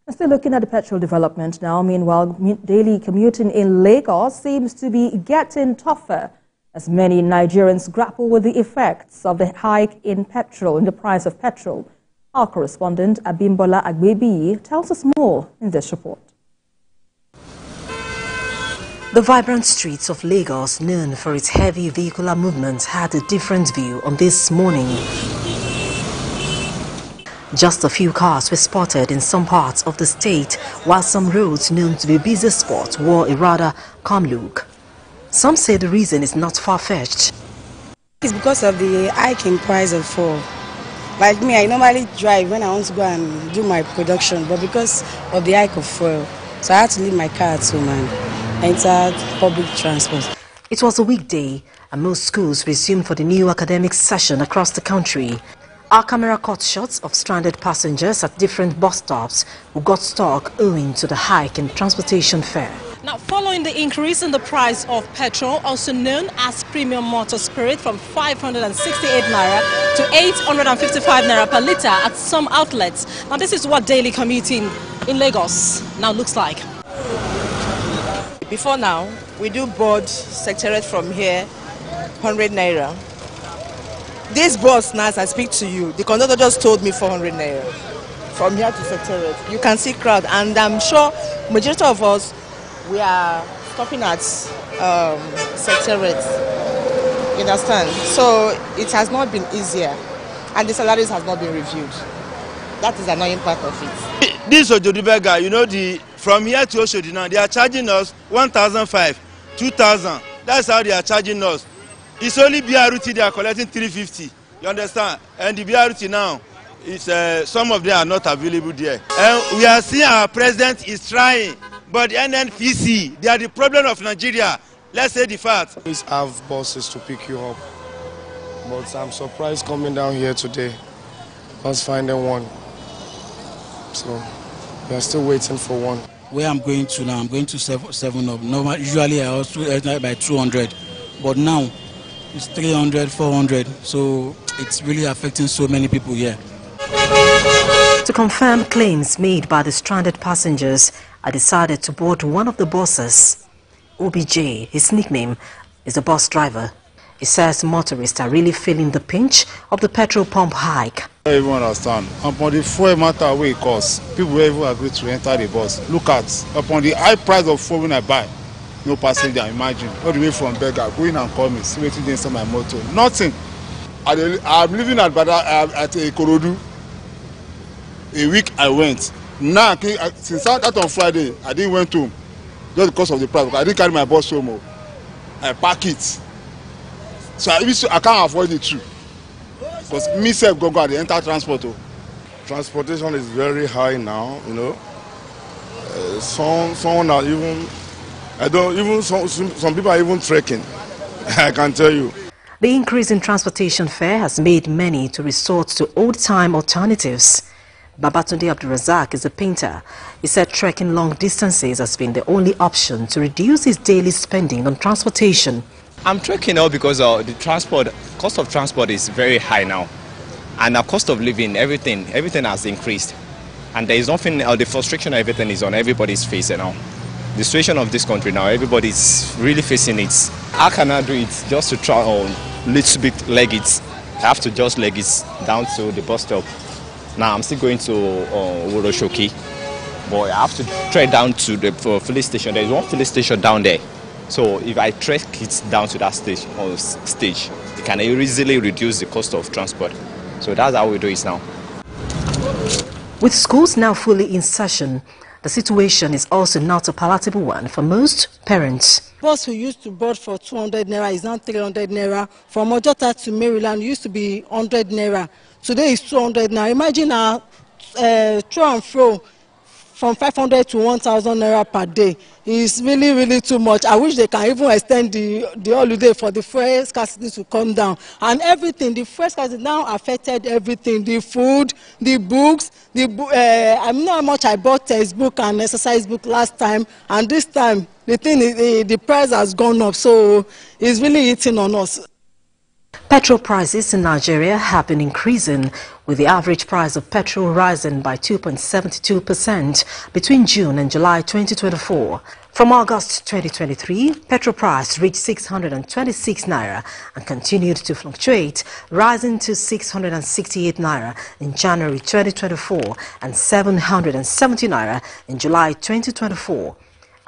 Still looking at the petrol development now, meanwhile, daily commuting in Lagos seems to be getting tougher as many Nigerians grapple with the effects of the hike in the price of petrol. Our correspondent Abimbola Agbebi tells us more in this report. The vibrant streets of Lagos, known for its heavy vehicular movement, had a different view on this morning. Just a few cars were spotted in some parts of the state, while some roads known to be busy spots wore a rather calm look. Some say the reason is not far-fetched. It's because of the hike in price of fuel. Like me, I normally drive when I want to go and do my production, but because of the hike of fuel, so I had to leave my car at home and enter public transport. It was a weekday, and most schools resumed for the new academic session across the country. Our camera caught shots of stranded passengers at different bus stops who got stuck owing to the hike in transportation fare. Now, following the increase in the price of petrol, also known as premium motor spirit, from 568 naira to 855 naira per litre at some outlets. Now, this is what daily commuting in Lagos now looks like. Before now, we do board Secretariat from here, 100 naira. This bus, now as I speak to you, the conductor just told me 400 naira from here to Secretariat. You can see crowd, and I'm sure majority of us, we are stopping at Secretariat. You understand? So it has not been easier, and the salaries has not been reviewed. That is an annoying part of it. This Ojodube guy, you know, from here to Oshodi now, they are charging us 1,500, 2,000. That's how they are charging us. It's only BRT they are collecting 350. You understand? And the BRT now, some of them are not available there. And we are seeing our president is trying, but the NNPC, they are the problem of Nigeria. Let's say the fact. Please have buses to pick you up, but I'm surprised coming down here today, just finding one. So we are still waiting for one. Where I'm going to now, I'm going to 7-Up. Normally, usually I also by 200, but now it's 300, 400. So it's really affecting so many people here. To confirm claims made by the stranded passengers, I decided to board one of the buses. OBJ, his nickname, is a bus driver. He says motorists are really feeling the pinch of the petrol pump hike. I don't even understand. Upon the fuel matter way it costs, people will even agree to enter the bus. Look at, upon the high price of fuel when I buy, no passenger, imagine. All the way from Berger, going and coming, see waiting inside my motor. Nothing. I'm living at Ikorodu. A week I went. Now, since that on Friday, I didn't went home. Just because of the price. I didn't carry my bus home. I pack it. So I can't avoid it too. Because myself go to enter transport. Transportation is very high now, you know. Some are even, some people are even trekking. I can tell you. The increase in transportation fare has made many to resort to old-time alternatives. Babatunde Abdulrazak is a painter. He said trekking long distances has been the only option to reduce his daily spending on transportation. I'm trekking now because the cost of transport is very high now, and the cost of living, everything has increased, and there is nothing. The frustration of everything is on everybody's face now. The situation of this country now, everybody's really facing it. How can I do it? Just to try a little bit leg it. I have to just leg it down to the bus stop. Now I'm still going to Woroshoki, but I have to trek down to the filling station. There is one filling station down there. So if I trek it down to that stage, it can easily reduce the cost of transport. So that's how we do it now. With schools now fully in session, the situation is also not a palatable one for most parents. Bus who used to board for 200 naira is now 300 naira. From Ojota to Maryland used to be 100 naira. Today is 200 naira. Imagine our to and fro from 500 to 1,000 naira per day. It's really, really too much. I wish they can even extend the holiday for the fuel scarcity to come down. And everything, the fuel scarcity now affected everything. The food, the books, I know how much I bought textbook and exercise book last time, and this time the price has gone up. So it's really eating on us. Petrol prices in Nigeria have been increasing, with the average price of petrol rising by 2.72% between June and July 2024. From August 2023, petrol price reached 626 naira and continued to fluctuate, rising to 668 naira in January 2024 and 770 naira in July 2024.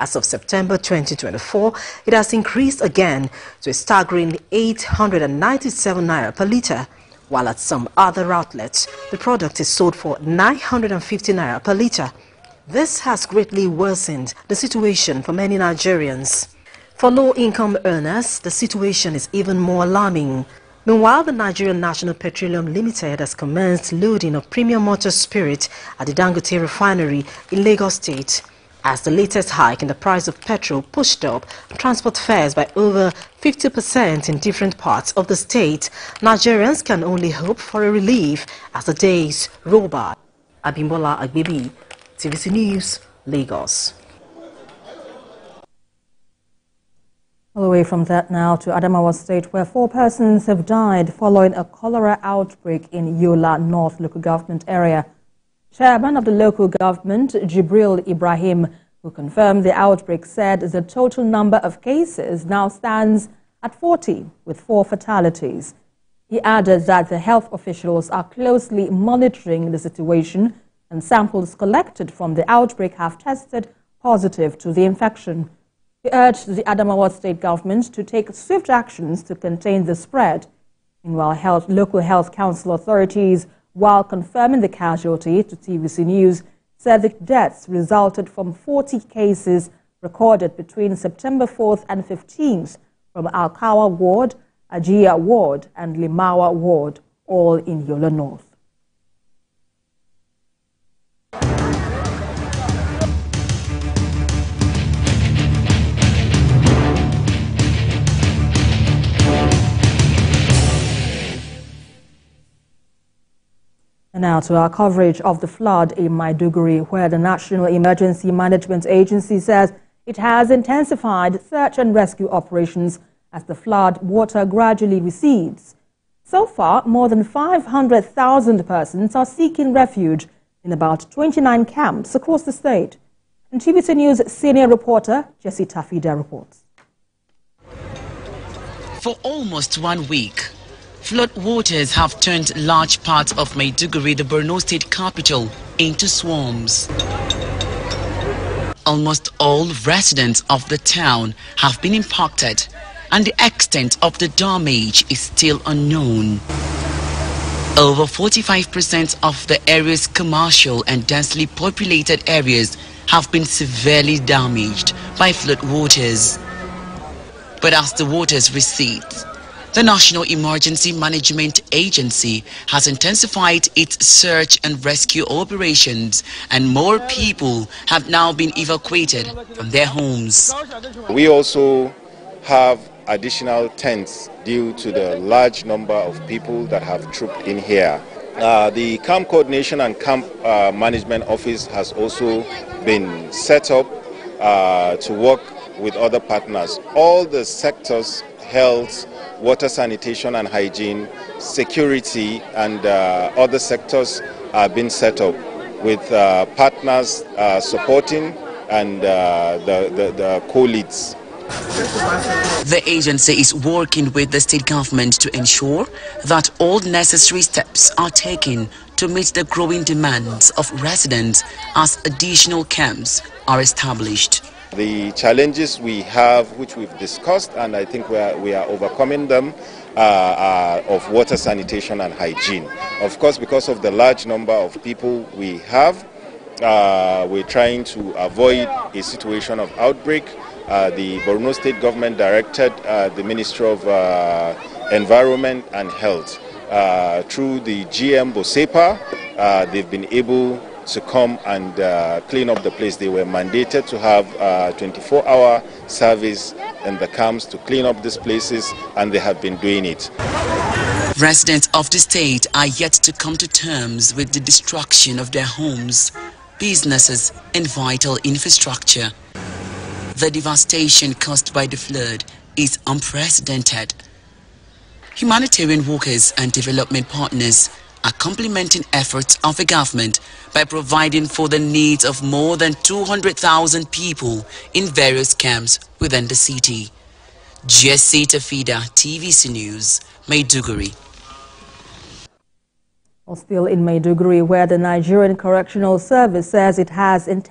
As of September 2024, it has increased again to a staggering 897 naira per litre, while at some other outlets, the product is sold for 950 naira per litre. This has greatly worsened the situation for many Nigerians. For low-income earners, the situation is even more alarming. Meanwhile, the Nigerian National Petroleum Limited has commenced loading of premium motor spirit at the Dangote refinery in Lagos State. As the latest hike in the price of petrol pushed up transport fares by over 50% in different parts of the state, Nigerians can only hope for a relief as the days roll by. Abimbola Agbebi, TVC News, Lagos. All the way from that now to Adamawa State, where 4 persons have died following a cholera outbreak in Yola North local government area. Chairman of the local government, Jibril Ibrahim, who confirmed the outbreak, said the total number of cases now stands at 40, with 4 fatalities. He added that the health officials are closely monitoring the situation and samples collected from the outbreak have tested positive to the infection. He urged the Adamawa State government to take swift actions to contain the spread. Meanwhile, local health council authorities, while confirming the casualty to TVC News, said the deaths resulted from 40 cases recorded between September 4th and 15th from Alkawa Ward, Ajia Ward and Limawa Ward, all in Yola North. And now to our coverage of the flood in Maiduguri, where the National Emergency Management Agency says it has intensified search and rescue operations as the flood water gradually recedes. So far, more than 500,000 persons are seeking refuge in about 29 camps across the state. And TVC News senior reporter Jesse Tafida reports. For almost 1 week, flood waters have turned large parts of Maiduguri, the Borno state capital, into swamps. Almost all residents of the town have been impacted, and the extent of the damage is still unknown. Over 45% of the area's commercial and densely populated areas have been severely damaged by flood waters. But as the waters recede, the National Emergency Management Agency has intensified its search and rescue operations, and more people have now been evacuated from their homes. We also have additional tents due to the large number of people that have trooped in here. The Camp Coordination and Camp Management Office has also been set up to work with other partners. All the sectors, health, water, sanitation and hygiene, security and other sectors are being set up with partners supporting and the co-leads. The agency is working with the state government to ensure that all necessary steps are taken to meet the growing demands of residents as additional camps are established. The challenges we have, which we've discussed, and I think we are overcoming them, are of water, sanitation and hygiene. Of course, because of the large number of people we have, we're trying to avoid a situation of outbreak. The Borno State government directed the Ministry of Environment and Health through the GM Bosepa. They've been able to come and clean up the place. They were mandated to have 24-hour service in the camps to clean up these places, and they have been doing it. Residents of the state are yet to come to terms with the destruction of their homes, businesses and vital infrastructure. The devastation caused by the flood is unprecedented. Humanitarian workers and development partners are complementing efforts of the government by providing for the needs of more than 200,000 people in various camps within the city. Jesse Tafida, TVC News, Maiduguri. Still in Maiduguri, where the Nigerian Correctional Service says it has intensified